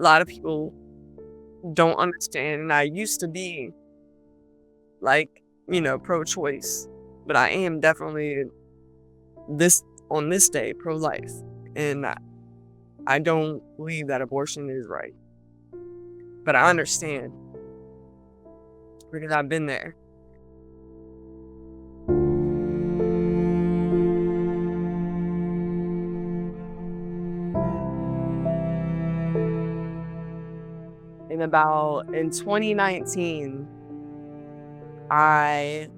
a lot of people don't understand, and I used to be, like, pro-choice, but I am definitely this on this day pro-life, and I don't believe that abortion is right, but I understand because I've been there. In 2019, I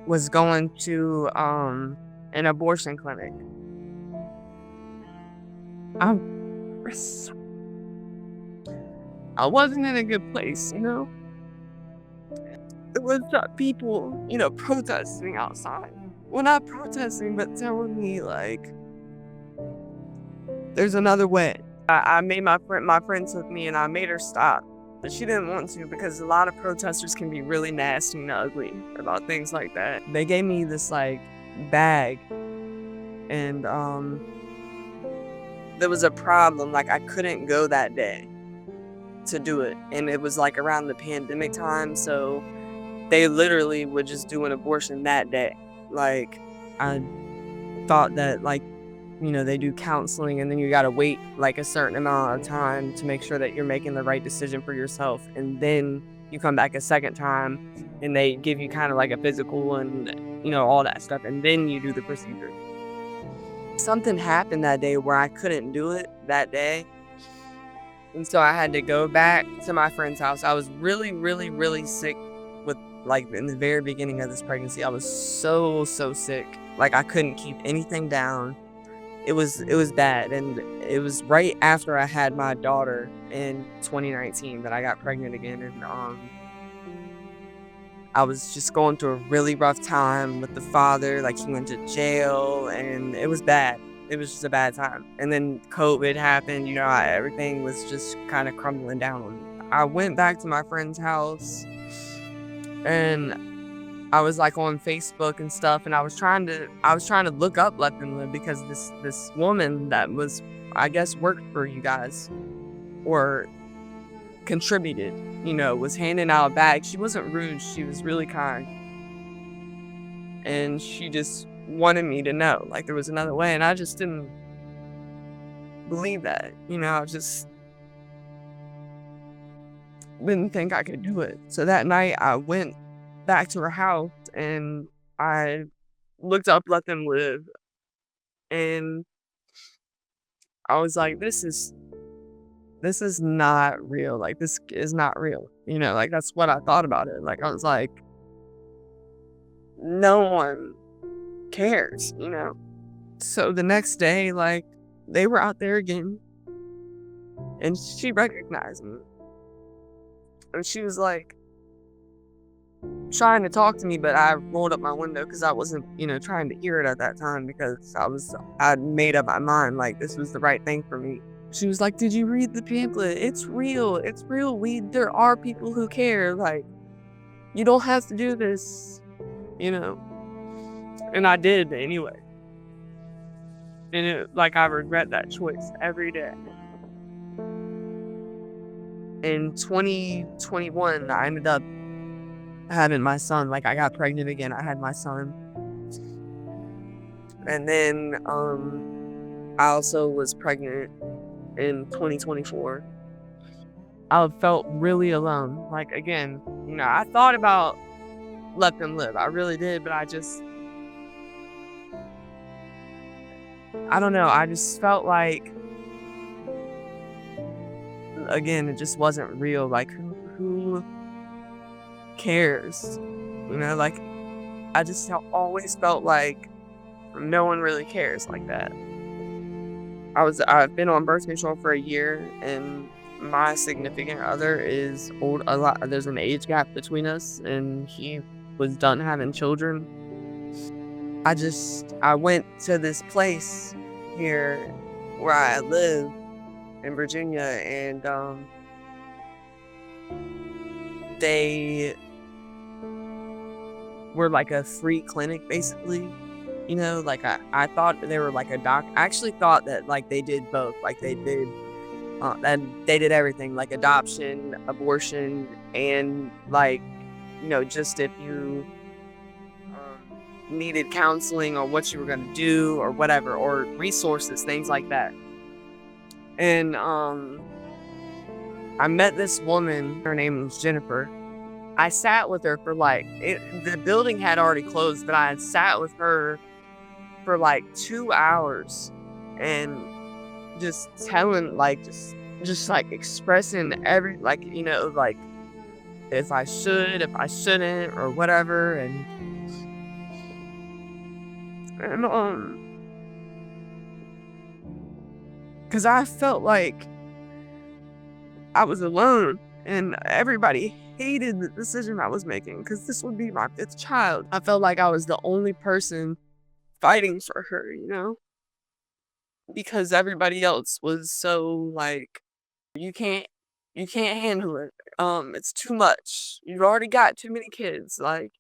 was going to an abortion clinic. I I wasn't in a good place, It was people, protesting outside. Well, not protesting, but telling me like there's another way. I made my friend took me and I made her stop. But she didn't want to because a lot of protesters can be really nasty and ugly about things like that. They gave me this like bag and there was a problem, like I couldn't go that day to do it. And it was like around the pandemic time, so they literally would just do an abortion that day. Like I thought that like they do counseling and then you gotta wait like a certain amount of time to make sure that you're making the right decision for yourself. And then you come back a second time and they give you kind of like a physical and, all that stuff. And then you do the procedure. Something happened that day where I couldn't do it that day. And so I had to go back to my friend's house. I was really, really, really sick with like in the very beginning of this pregnancy. I was so, so sick. Like I couldn't keep anything down. It was bad, and it was right after I had my daughter in 2019 that I got pregnant again, and I was just going through a really rough time with the father. Like he went to jail, and it was bad. It was just a bad time. And then COVID happened. Everything was just kind of crumbling down on me. I went back to my friend's house, and I was like on Facebook and stuff, and I was trying to look up Let Them Live because this woman that was, I guess, worked for you guys or contributed, was handing out bags. She wasn't rude, she was really kind. And she just wanted me to know like there was another way, and I just didn't believe that. I just didn't think I could do it. So that night I went back to her house and I looked up Let Them Live, and I was like, this is not real. Like this is not real. Like that's what I thought about it. Like I was like, no one cares, So the next day, like they were out there again and she recognized me. And she was like trying to talk to me, but I rolled up my window because I wasn't, trying to hear it at that time because I'd made up my mind like this was the right thing for me. She was like, "Did you read the pamphlet? It's real. It's real. There are people who care. Like, you don't have to do this, And I did anyway. And I regret that choice every day. In 2021, I ended up having my son. Like I got pregnant again. I had my son. And then I also was pregnant in 2024. I felt really alone. Like again, I thought about Let Them Live. I really did, but I don't know. I just felt like again, it just wasn't real. Like who cares? Like I just always felt like no one really cares like that. I've been on birth control for a year, and my significant other is old a lot. There's an age gap between us, and he was done having children. I went to this place here where I live in Virginia, and they were like a free clinic basically. Like, I thought they were, like, a doc I actually thought that, like, they did both, like, and they did everything, like, adoption, abortion, and, like, just if you, needed counseling or what you were gonna do or whatever, or resources, things like that. And, I met this woman, her name was Jennifer. I sat with her for, like the building had already closed, but I had sat with her for, like, 2 hours and just telling, like, like, expressing like, like, if I should, if I shouldn't, or whatever, and, 'cause I felt like I was alone, and everybody hated the decision I was making, cause this would be my 5th child. I felt like I was the only person fighting for her, because everybody else was so, like, "You can't you can't handle it. It's too much. You've already got too many kids, like,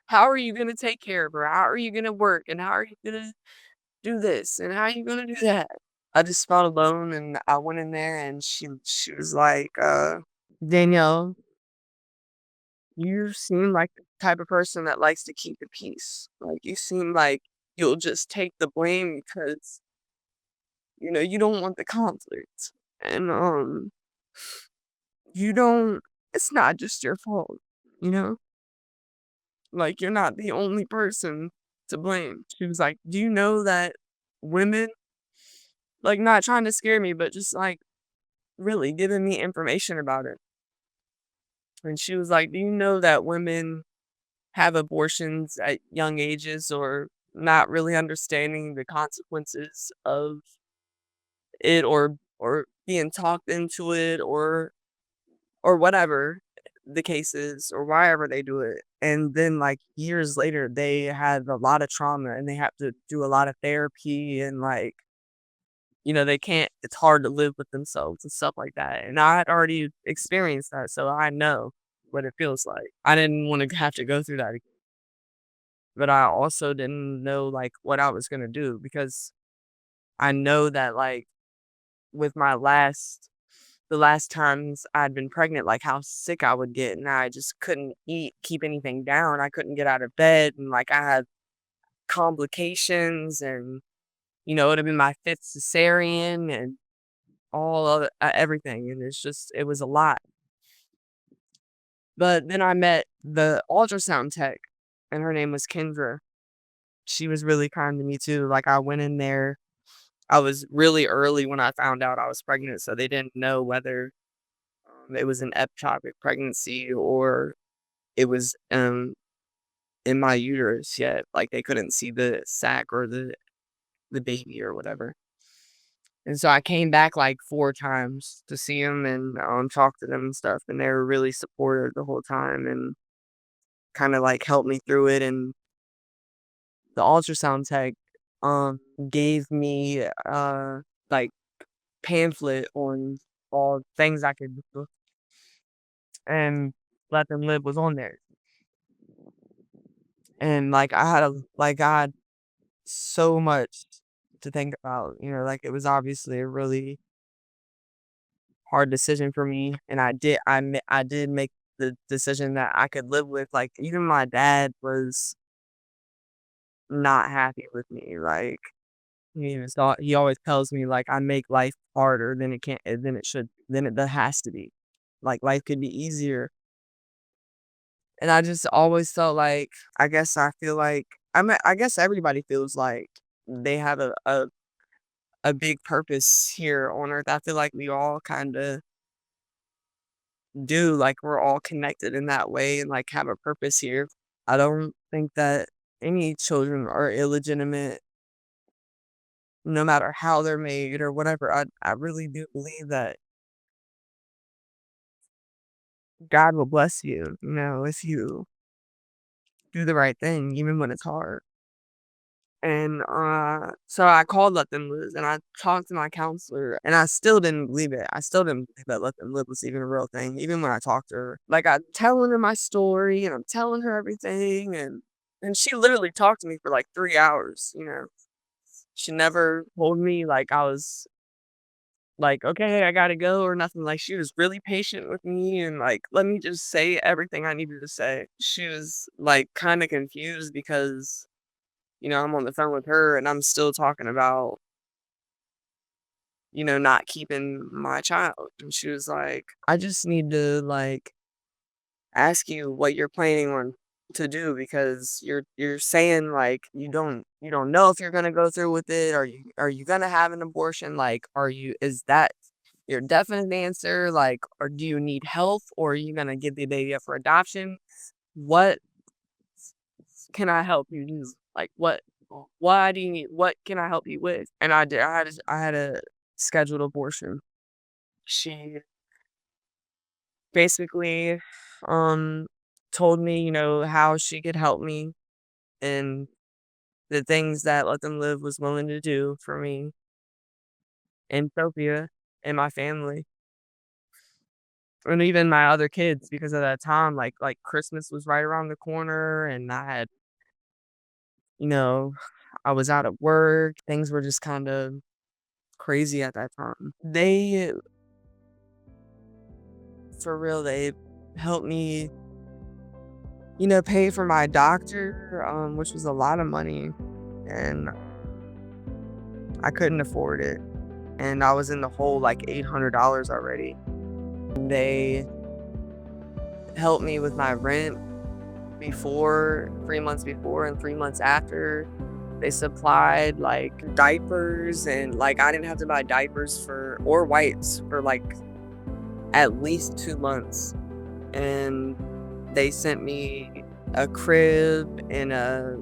how are you gonna take care of her? How are you gonna work? And how are you gonna do this? And how are you gonna do that?" I just felt alone, and I went in there, and she was like, "Danielle, you seem like the type of person that likes to keep the peace. Like, you seem like you'll just take the blame because, you don't want the conflict. And, you don't it's not just your fault, you know? Like, you're not the only person to blame." She was like, "Do you know that women," like, not trying to scare me, but just, like, really giving me information about it. And she was like, "Do you know that women have abortions at young ages, or not really understanding the consequences of it, or being talked into it, or whatever the case is, or wherever they do it. And then, like, years later, they had a lot of trauma, and they have to do a lot of therapy, and, like, they can't it's hard to live with themselves and stuff like that. And I had already experienced that, so I know what it feels like. I didn't wanna have to go through that again, but I also didn't know, like, what I was gonna do, because I know that, like, with the last times I'd been pregnant, like, how sick I would get, and I just couldn't keep anything down. I couldn't get out of bed, and, like, I had complications, and, it would have been my 5th cesarean, and all of everything, and it was a lot. But then I met the ultrasound tech, and her name was Kendra. She was really kind to me too. Like, I went in there, I was really early when I found out I was pregnant, so they didn't know whether, it was an ectopic pregnancy, or it was, in my uterus yet. Like, they couldn't see the sac or the baby or whatever. And so I came back, like, 4 times to see them and, talk to them and stuff, and they were really supportive the whole time, and kinda, like, helped me through it. And the ultrasound tech, gave me, like, pamphlet on all things I could do, and Let Them Live was on there. And, like, I had so much to think about, like, it was obviously a really hard decision for me, and I did make the decision that I could live with. Like, even my dad was not happy with me. Like, he always tells me, like, I make life harder than it should than it has to be. Like, life could be easier. And I just always felt like, I feel like I guess everybody feels like they have a big purpose here on earth. I feel like we all kinda do, like, we're all connected in that way, and, like, have a purpose here. I don't think that any children are illegitimate, no matter how they're made or whatever. I really do believe that God will bless you, if you do the right thing, even when it's hard. And, so I called Let Them Live, and I talked to my counselor, and I still didn't believe it. I still didn't believe that Let Them Live was even a real thing, even when I talked to her. Like, I'm telling her my story, and I'm telling her everything, and And she literally talked to me for like 3 hours, you know? She never told me like I was like, "Okay, I gotta go," or nothing. Like, she was really patient with me and, like, let me just say everything I needed to say. She was, like, kinda confused because, I'm on the phone with her and I'm still talking about, not keeping my child. And she was like, "I just need to, like, ask you what you're planning on to do because you're saying, like, you don't know if you're gonna go through with it. Are you gonna have an abortion? Like, is that your definite answer? Like, or do you need help, or are you gonna give the baby up for adoption? What can I help you do? Like, why do you need what can I help you with?" And I did. I had a scheduled abortion. She basically um told me, how she could help me and the things that Let Them Live was willing to do for me and Sophia and my family. And even my other kids because at that time, like, Christmas was right around the corner, and you know, I was out at work, things were just kind of crazy at that time. For real, they helped me, pay for my doctor, which was a lot of money, and I couldn't afford it, and I was in the hole, like, $800 already. They helped me with my rent before 3 months before and 3 months after. They supplied, like, diapers and, like, I didn't have to buy diapers or wipes for, like, at least 2 months, and they sent me a crib and a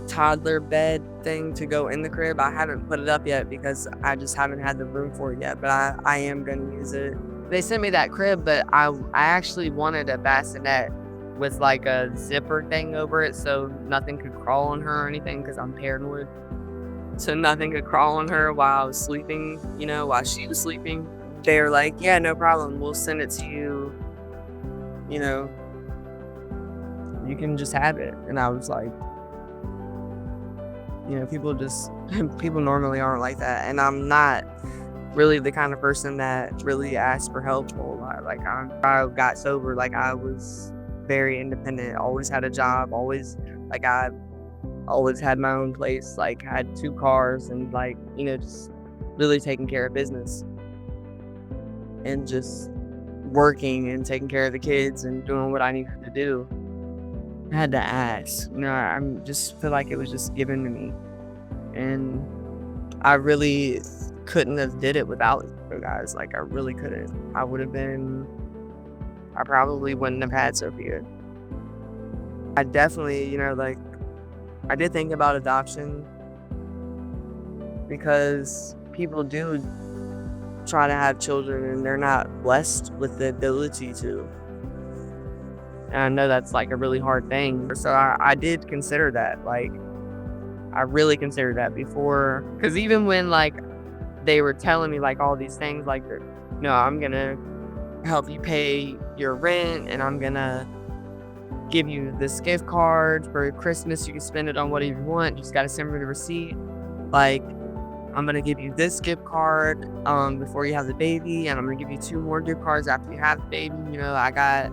toddler bed thing to go in the crib. I haven't put it up yet because I just haven't had the room for it yet, but I am gonna use it. They sent me that crib, but I actually wanted a bassinet with, like, a zipper thing over it so nothing could crawl on her or anything because 'cause I'm paranoid. So nothing could crawl on her while I was sleeping, while she was sleeping. They were like, "Yeah, no problem. We'll send it to you, you know, you can just have it." And I was like, people just people normally aren't like that, and I'm not really the kind of person that really asks for help a whole lot. Like, I got sober, like, I was very independent, always had a job, I always had my own place, like, had 2 cars and, like, just really taking care of business and just working and taking care of the kids and doing what I needed to do. I had to ask, I'm just feel like it was just given to me, and I really couldn't have did it without you guys, like, I really couldn't. I probably wouldn't have had Sophia. I definitely, like, I did think about adoption because people do try to have children and they're not blessed with the ability to. And I know that's, like, a really hard thing. So I did consider that, like, I really considered that before. Because even when, like, they were telling me, like, all these things, like, no, I'm gonna help you pay your rent, and I'm gonna give you this gift card for Christmas. You can spend it on whatever you want. You just gotta send me the receipt. Like, I'm gonna give you this gift card before you have the baby, and I'm gonna give you 2 more gift cards after you have the baby. I got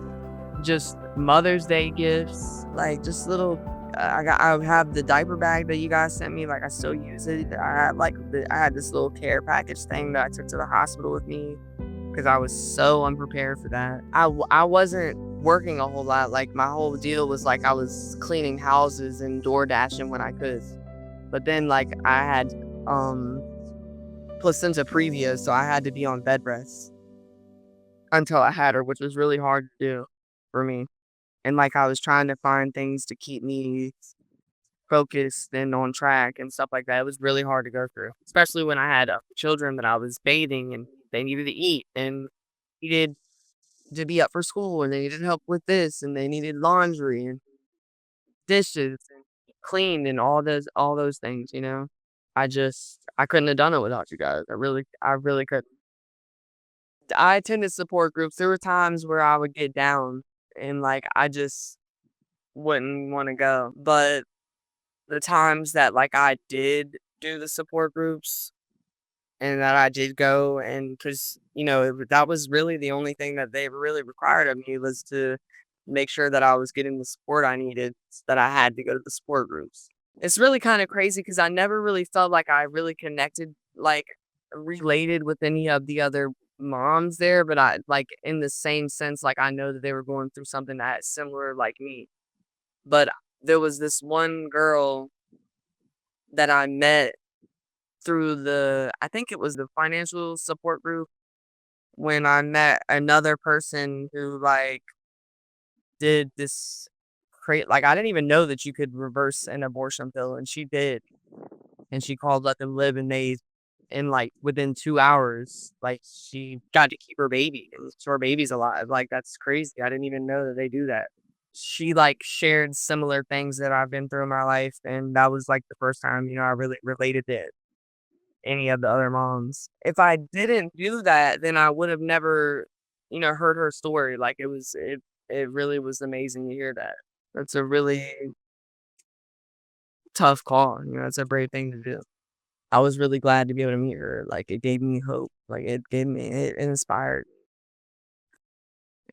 just Mother's Day gifts, like, just little. I have the diaper bag that you guys sent me. Like, I still use it. I had this little care package thing that I took to the hospital with me because I was so unprepared for that. I wasn't working a whole lot. Like, my whole deal was, like, I was cleaning houses and door dashing when I could. But then, like, I had placenta previa, so I had to be on bed rest until I had her, which was really hard to do for me. And, like, I was trying to find things to keep me focused and on track and stuff like that. It was really hard to go through, especially when I had children that I was bathing and they needed to eat and needed to be up for school and they needed help with this and they needed laundry and dishes and clean and all those things. I couldn't have done it without you guys. I really couldn't. I attended support groups. There were times where I would get down and, like, I just wouldn't wanna go. But the times that, like, I did do the support groups and that I did go and 'cause, that was really the only thing that they really required of me was to make sure that I was getting the support I needed, that I had to go to the support groups. It's really kinda crazy because I never really felt like I really connected, like, related with any of the other moms there, but I like, in the same sense, like, I know that they were going through something that similar like me. But there was this one girl that I met through I think it was the financial support group when I met another person who, like, did this like, I didn't even know that you could reverse an abortion pill, and she did, and she called Let Them Live, and like, within 2 hours, like, she got to keep her baby, and so her baby's alive, like, that's crazy, I didn't even know that they do that. She, like, shared similar things that I've been through in my life, and that was, like, the first time, I really related to any of the other moms. If I didn't do that, then I would have never, heard her story, like, it really was amazing to hear that. That's a really tough call, it's a brave thing to do. I was really glad to be able to meet her, like, it gave me hope, like, it inspired,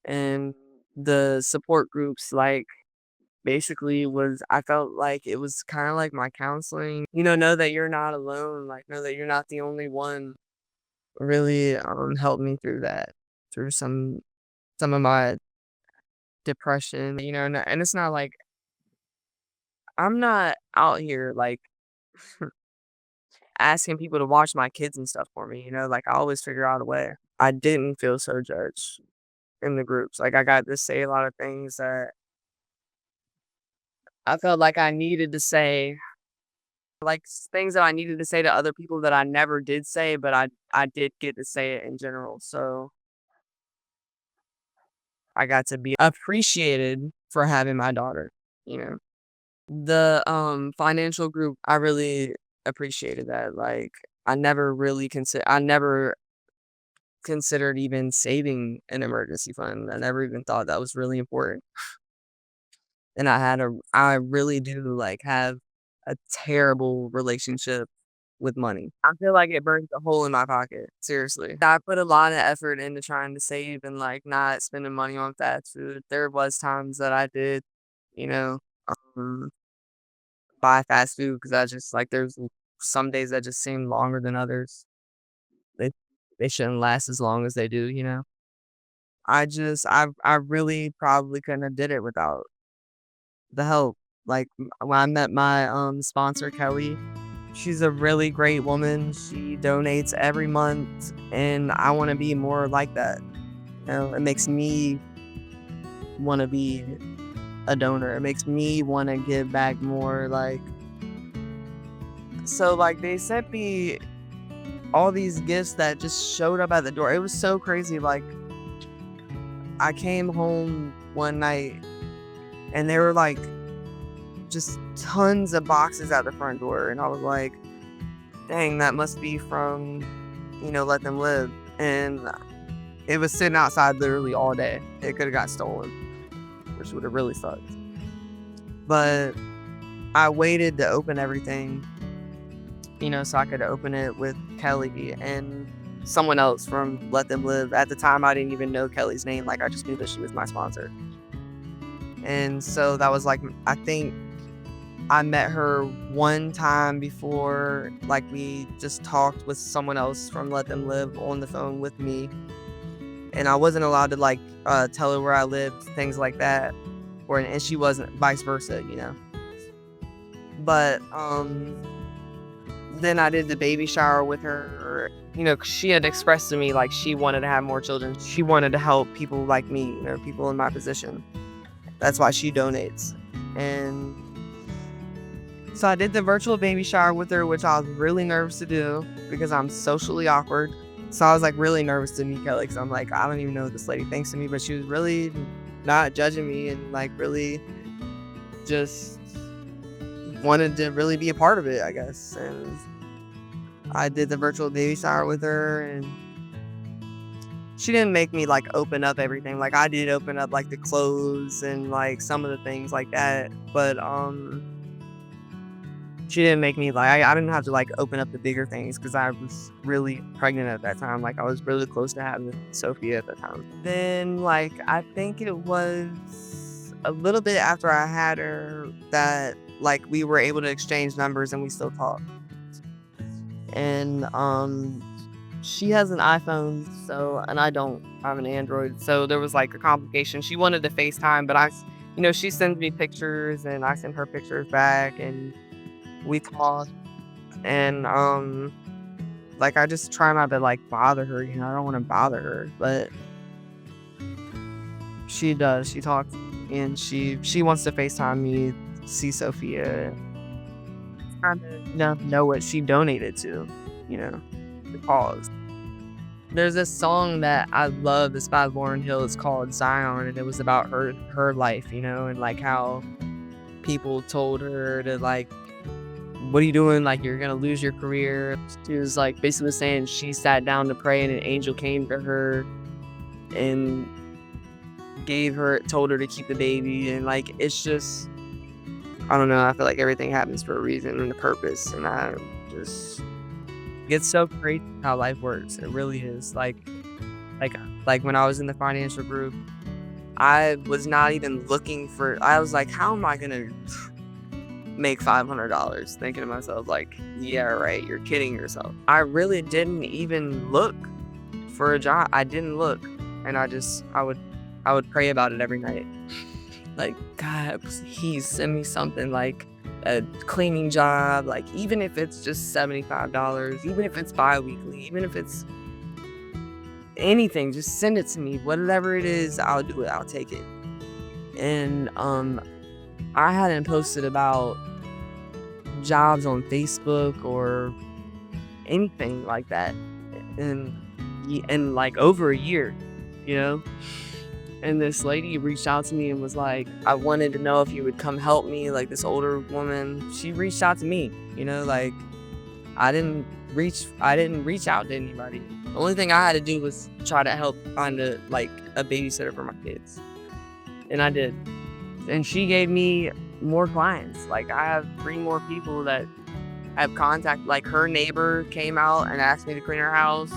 and the support groups, like, basically was I felt like it was kinda like my counseling, know that you're not alone, like, know that you're not the only one, really, helped me through that, through some of my depression, and it's not like I'm not out here, like, asking people to watch my kids and stuff for me, like, I always figure out a way. I didn't feel so judged in the groups, like, I got to say a lot of things that I felt like I needed to say, like, things that I needed to say to other people that I never did say, but I did get to say it in general, so I got to be appreciated for having my daughter, you know? The, financial group, I really appreciated that, like, I never considered even saving an emergency fund. I never even thought that was really important, and I really do, like, have a terrible relationship with money. I feel like it burns a hole in my pocket, seriously. I put a lot of effort into trying to save and, like, not spending money on fast food. There was times that I did, you know, um buy fast food because I just like, there's some days that just seem longer than others. They they shouldn't last as long as they do, you know? I really probably couldn't have did it without the help. Like, when I met my, sponsor, Kelly, she's a really great woman. She donates every month, and I wanna be more like that, It makes me wanna be a donor. It makes me wanna give back more, like so, like, they sent me all these gifts that just showed up at the door. It was so crazy. Like, I came home one night and there were like just tons of boxes at the front door. And I was like, dang, that must be from, Let Them Live. And it was sitting outside literally all day. It could have got stolen, which would have really sucked. But I waited to open everything, so I could open it with Kelly and someone else from Let Them Live. At the time, I didn't even know Kelly's name. Like, I just knew that she was my sponsor. And so that was like, I think I met her one time before, like, we just talked with someone else from Let Them Live on the phone with me. And I wasn't allowed to, like, tell her where I lived, things like that. And she wasn't, vice versa, But, then I did the baby shower with her, 'cause she had expressed to me, like, she wanted to have more children. She wanted to help people like me, people in my position. That's why she donates. And so I did the virtual baby shower with her, which I was really nervous to do because I'm socially awkward. So I was, like, really nervous to meet Kelly because I'm like, I don't even know what this lady thinks of me, but she was really not judging me and, like, really just wanted to really be a part of it, I guess. And I did the virtual baby shower with her, and She didn't make me, like, open up everything, like, I did open up, like, the clothes and, like, some of the things like that, but, she didn't make me, like I didn't have to, like, open up the bigger things because I was really pregnant at that time, like, I was really close to having Sophia at the time. Then, like, I think it was a little bit after I had her that, like, we were able to exchange numbers and we still talk. And, she has an iPhone, so and I don't. I have an Android, so there was, like, a complication. She wanted to FaceTime, but she sends me pictures, and I send her pictures back, and we talk, and, like, I just try not to, like, bother her, I don't wanna bother her, but she does. She talks, and she wants to FaceTime me, see Sophia, kinda, know what she donated to, you know, the cause. There's this song that I love, it's by Lauryn Hill, it's called Zion, and it was about her life, and, like, how people told her to, like, "What are you doing? Like, you're gonna lose your career." She was, like, basically saying she sat down to pray, and an angel came to her and told her to keep the baby, and, like, it's just I don't know, I feel like everything happens for a reason and a purpose, and I just it's so crazy how life works. It really is. Like like when I was in the financial group, I was not even looking for I was like, "How am I gonna make $500?" Thinking to myself, like, "Yeah, right, you're kidding yourself." I really didn't even look for a job. I didn't look, and I would pray about it every night. Like, "God, please send me something like a cleaning job, like, even if it's just $75, even if it's biweekly, even if it's anything, just send it to me. Whatever it is, I'll do it. I'll take it." And, I hadn't posted about jobs on Facebook or anything like that in like over a year, you know? And this lady reached out to me and was like, "I wanted to know if you would come help me." Like, this older woman, she reached out to me, like, I didn't reach out to anybody. The only thing I had to do was try to help find a babysitter for my kids. And I did. And she gave me more clients. Like, I have 3 more people that have contact. Like, her neighbor came out and asked me to clean her house.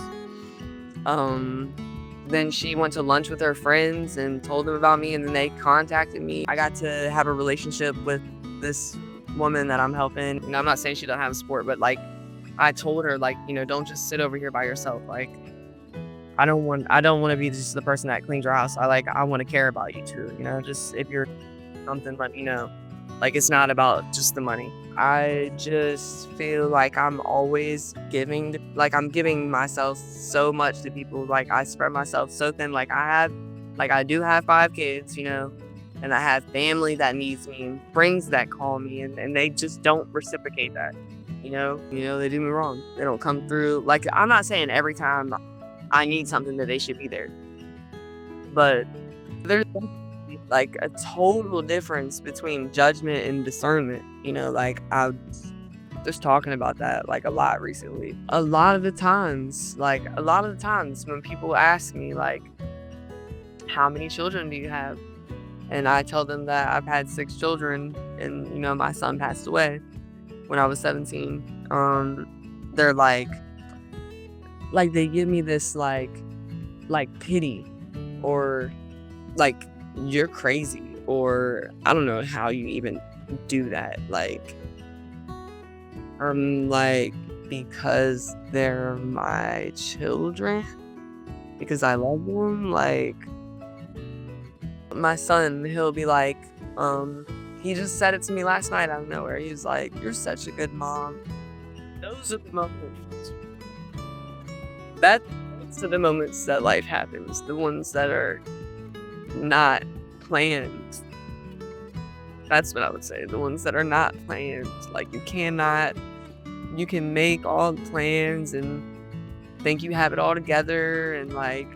Then she went to lunch with her friends and told them about me, and then they contacted me. I got to have a relationship with this woman that I'm helping. I'm not saying she don't have support, but, like, I told her, like, "Don't just sit over here by yourself. Like, I don't want to be just the person that cleans your house. I want to care about you too. Just if you're something, let me know. Like, it's not about just the money." I just feel like I'm always giving, like, I'm giving myself so much to people. Like, I spread myself so thin. Like, I do have 5 kids, and I have family that needs me and friends that call me, and they just don't reciprocate that. They do me wrong. They don't come through. Like, I'm not saying every time I need something that they should be there, but there's like a total difference between judgment and discernment. Like, I was just talking about that, like, a lot recently. A lot of the times when people ask me, like, "How many children do you have?" And I tell them that I've had 6 children, and, my son passed away when I was 17. They're like they give me this, like pity, or, like, "You're crazy," or, "I don't know how you even do that." Like, like, because they're my children, because I love them. Like, my son, he'll be like, he just said it to me last night out of nowhere. He was like, "You're such a good mom." Those are the moments. That's the moments that life happens. The ones that are not planned. That's what I would say. The ones that are not planned. Like, you can make all the plans and think you have it all together, and, like,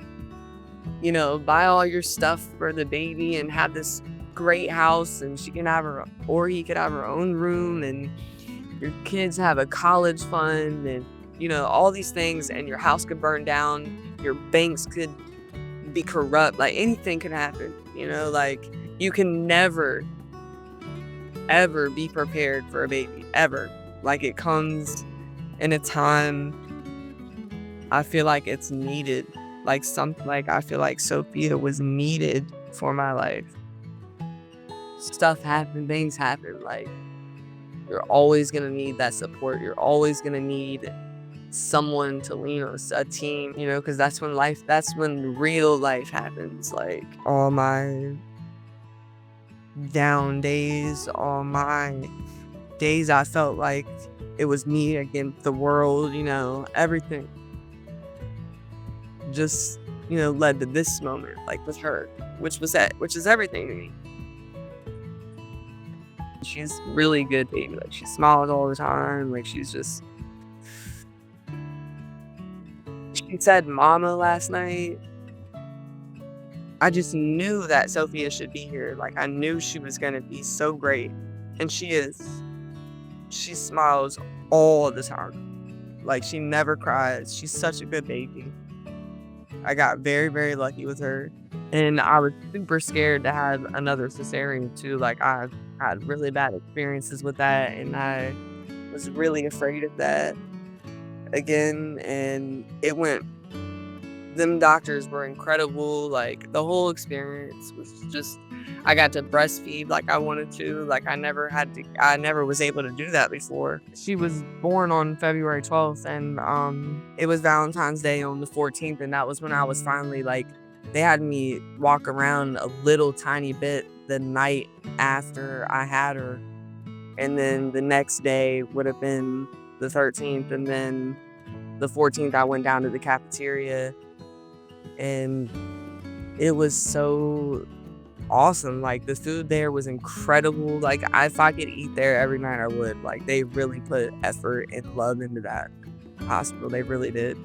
buy all your stuff for the baby and have this great house, and she can have or he could have her own room, and your kids have a college fund, and all these things, and your house could burn down, your banks could be corrupt, like, anything can happen, like, you can never, ever be prepared for a baby, ever. Like, it comes in a time I feel like it's needed, like, I feel like Sophia was needed for my life. Stuff happen, things happen, like, you're always gonna need that support, you're always gonna need someone to lean on, a team, because that's when real life happens, like, all my down days, all my days I felt like it was me against the world, everything just, led to this moment, like, with her, which is everything to me. She's really good baby, like, she smiles all the time, like, she said mama last night. I just knew that Sophia should be here, like, I knew she was gonna be so great, and she is. She smiles all the time, like, she never cries, she's such a good baby. I got very, very lucky with her, and I was super scared to have another cesarean too, like, I've had really bad experiences with that, and I was really afraid of that again, and it went them doctors were incredible, like, the whole experience was just I got to breastfeed like I wanted to, like, I never was able to do that before. She was born on February 12th, and, it was Valentine's Day on the 14th, and that was when I was finally, like they had me walk around a little tiny bit the night after I had her, and then the next day would have been the 13th, and then the 14th, I went down to the cafeteria, and it was so awesome, like, the food there was incredible, like, if I could eat there every night, I would, like, they really put effort and love into that hospital, they really did,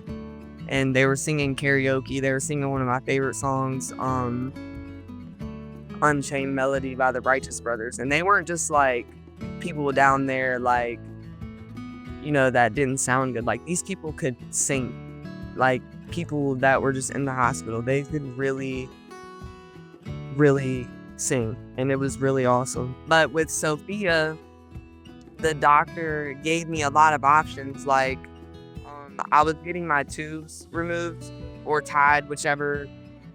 and they were singing karaoke, they were singing one of my favorite songs, Unchained Melody by the Righteous Brothers, and they weren't just, like, people down there, like, that didn't sound good, like, these people could sing, like, people that were just in the hospital, they could really, really sing, and it was really awesome. But with Sophia, the doctor gave me a lot of options, like, I was getting my tubes removed or tied, whichever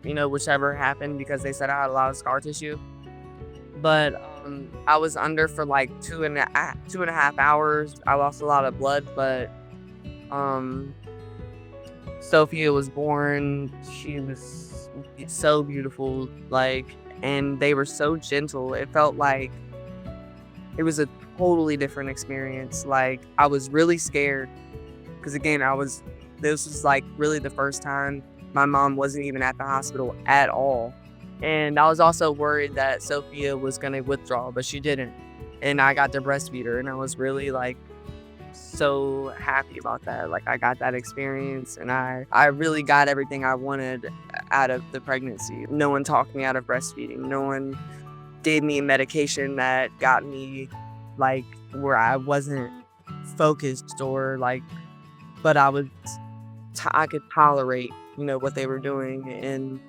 happened because they said I had a lot of scar tissue. But, I was under for, like, 2.5 hours. I lost a lot of blood, but, um, Sophia was born. She was so beautiful, like, and they were so gentle. It felt like it was a totally different experience. Like, I was really scared because, again, this was, like, really the first time my mom wasn't even at the hospital at all. And I was also worried that Sophia was gonna withdraw, but she didn't. And I got to breastfeed her, and I was really, like, so happy about that. Like, I got that experience, and I really got everything I wanted out of the pregnancy. No one talked me out of breastfeeding. No one gave me medication that got me, like, where I wasn't focused or, like, but I could tolerate, what they were doing, and,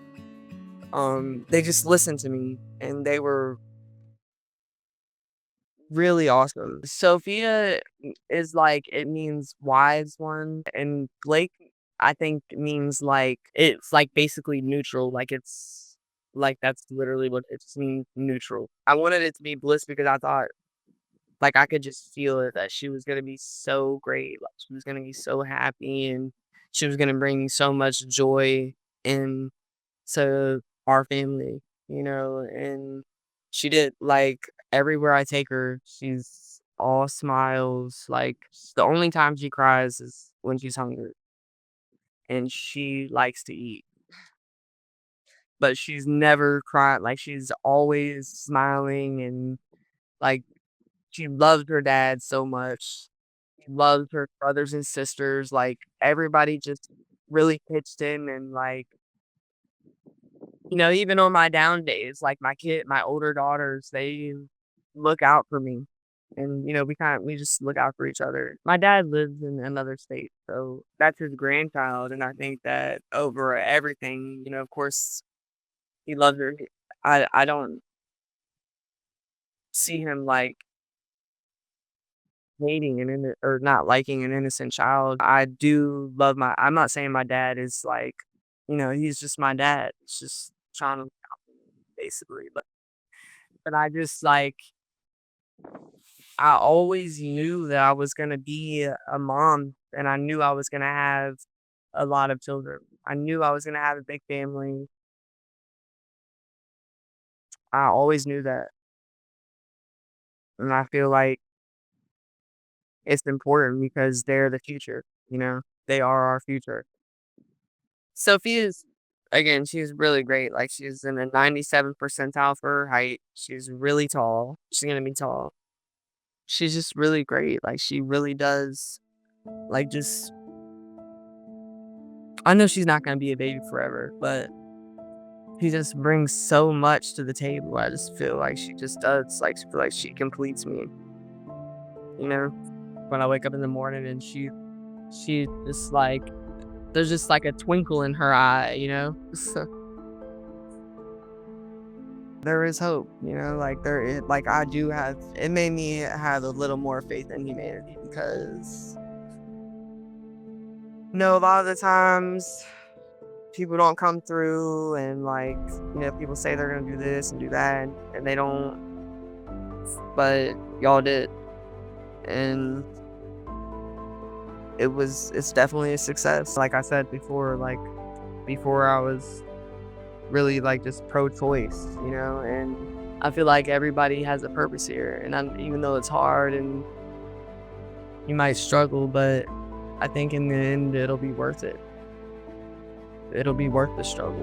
they just listened to me, and they were really awesome. Sophia is like it means wise one, and Blake, I think, means like it's like basically neutral. Like it's like that's literally what it just means, neutral. I wanted it to be bliss because I thought like I could just feel it that she was gonna be so great. Like she was gonna be so happy, and she was gonna bring so much joy in to our family, and she did, like, everywhere I take her, she's all smiles, like, the only time she cries is when she's hungry, and she likes to eat, but she's never cried, like, she's always smiling, and, like, she loves her dad so much. She loves her brothers and sisters, like, everybody just really pitched in and, like, even on my down days, like my older daughters, they look out for me. And, we just look out for each other. My dad lives in another state, so that's his grandchild, and I think that over everything, of course, he loves her. I don't see him, like, hating an inno or not liking an innocent child. I do love my I'm not saying my dad is, like, he's just my dad. It's just trying to basically, but I just, like I always knew that I was gonna be a mom, and I knew I was gonna have a lot of children. I knew I was gonna have a big family. I always knew that, and I feel like it's important because they're the future, you know? They are our future. Sophie is again, she's really great. Like, she's in the 97th percentile for her height. She's really tall. She's gonna be tall. She's just really great. Like, she really does, like, just I know she's not gonna be a baby forever, but she just brings so much to the table. I just feel like she just does. Like, I feel like she completes me, you know? When I wake up in the morning and she just like there's just like a twinkle in her eye, you know? So there is hope, like like I do have it made me have a little more faith in humanity because a lot of the times people don't come through and like, people say they're gonna do this and do that and they don't, but y'all did. And it's definitely a success. Like I said before, like before I was really like just pro-choice, and I feel like everybody has a purpose here. And even though it's hard and you might struggle, but I think in the end it'll be worth it. It'll be worth the struggle.